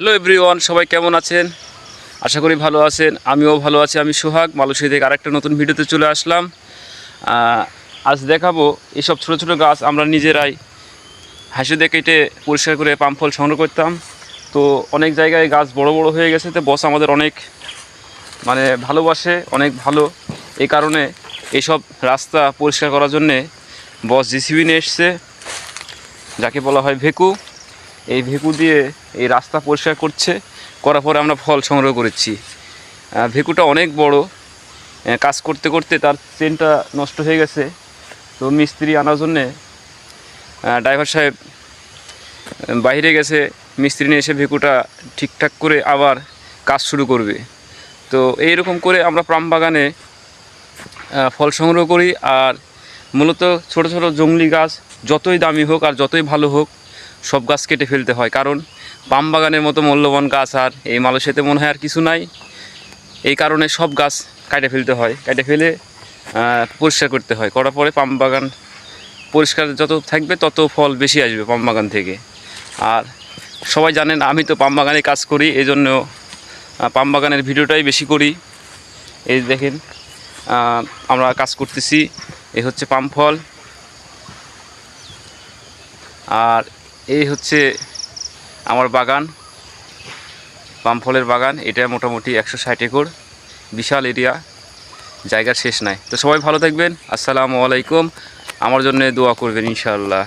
Hello everyone, সবাই কেমন আছেন? আশা করি ভালো আছেন। আমিও ভালো আছি। আমি সোহাগ মালয়েশিয়া থেকে আরেকটা নতুন ভিডিওতে চলে আসলাম। আজ দেখাবো এইসব ছোটো ছোটো গাছ আমরা নিজেরাই হাসিতে কেটে পরিষ্কার করে পাম ফল সংগ্রহ করতাম। তো অনেক জায়গায় গাছ বড় বড় হয়ে গেছে, তো বস আমাদের অনেক ভালোবাসে, অনেক ভালো। এই কারণে এইসব রাস্তা পরিষ্কার করার জন্যে বস জিসিবি নিয়ে এসছে, যাকে বলা হয় ভেকু। এই ভেকু দিয়ে এই রাস্তা পরিষ্কার করার পরে আমরা ফল সংগ্রহ করেছি। ভেকুটা অনেক বড়, কাজ করতে করতে তার চেনটা নষ্ট হয়ে গেছে। তো মিস্ত্রি আনার জন্যে ড্রাইভার সাহেব বাইরে গেছে, মিস্ত্রি নিয়ে এসে ভেকুটা ঠিকঠাক করে আবার কাজ শুরু করবে। তো এইরকম করে আমরা পাম বাগানে ফল সংগ্রহ করি। আর মূলত ছোট ছোট জংলি গাছ যতই দামি হোক আর যতই ভালো হোক, সব গাছ কেটে ফেলতে হয়, কারণ পাম বাগানের মতো মূল্যবান গাছ আর এই মালয়েশিয়াতে মনে হয় আর কিছু নাই। এই কারণে সব গাছ কেটে ফেলতে হয়, কেটে ফেলে পরিষ্কার করতে হয়। করার পরে পাম বাগান পরিষ্কার যত থাকবে তত ফল বেশি আসবে পাম বাগান থেকে। আর সবাই জানেন আমি তো পাম বাগানে কাজ করি, এই জন্য পাম বাগানের ভিডিওটাই বেশি করি। এই দেখেন আমরা কাজ করতেছি, এই হচ্ছে পাম ফল, আর এই হচ্ছে আমার বাগান, পাম ফলের বাগান। এটা মোটামুটি 160 একর, বিশাল এরিয়া, জায়গার শেষ নাই। তো সবাই ভালো থাকবেন। আসসালামু আলাইকুম। আমার জন্য দোয়া করবেন ইনশাআল্লাহ।